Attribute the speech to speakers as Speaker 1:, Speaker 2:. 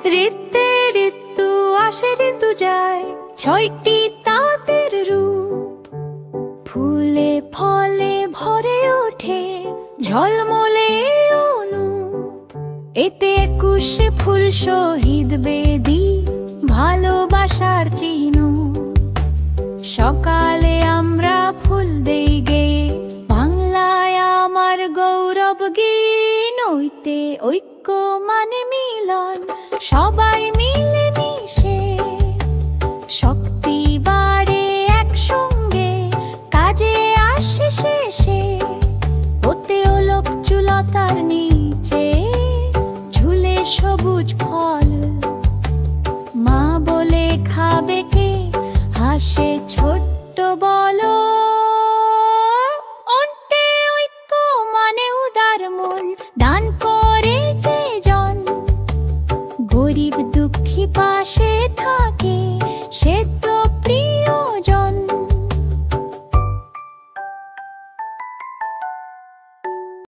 Speaker 1: ঋতুতে ঋতু আসে ঋতু যায়, ছয়টি তাদের রূপ। ফুলে ফলে ভরে ওঠে ঝলমলে অনুপ। এতে 21শে ফুল শহীদ বেদি, ভালোবাসার চিহ্ন। সকালে আমরা ফুল দেই গেয়ে, বাংলায় আমার গৌরব গীন। নইতে ঐক্য মানে মিলন, সবাই মিলে মিশে শক্তি বাড়ে একসঙ্গে, কাজে আসে শেষে। ওতে ওলক চুলতার নিচে ঝুলে সবুজ ফল। মা বলে খাবে কে, হাসে ছোট্ট বলো। অন্তে ঐক্য মানে উদার মন, দান করে যে জন। গরিব দুঃখী পাশে থাকে সে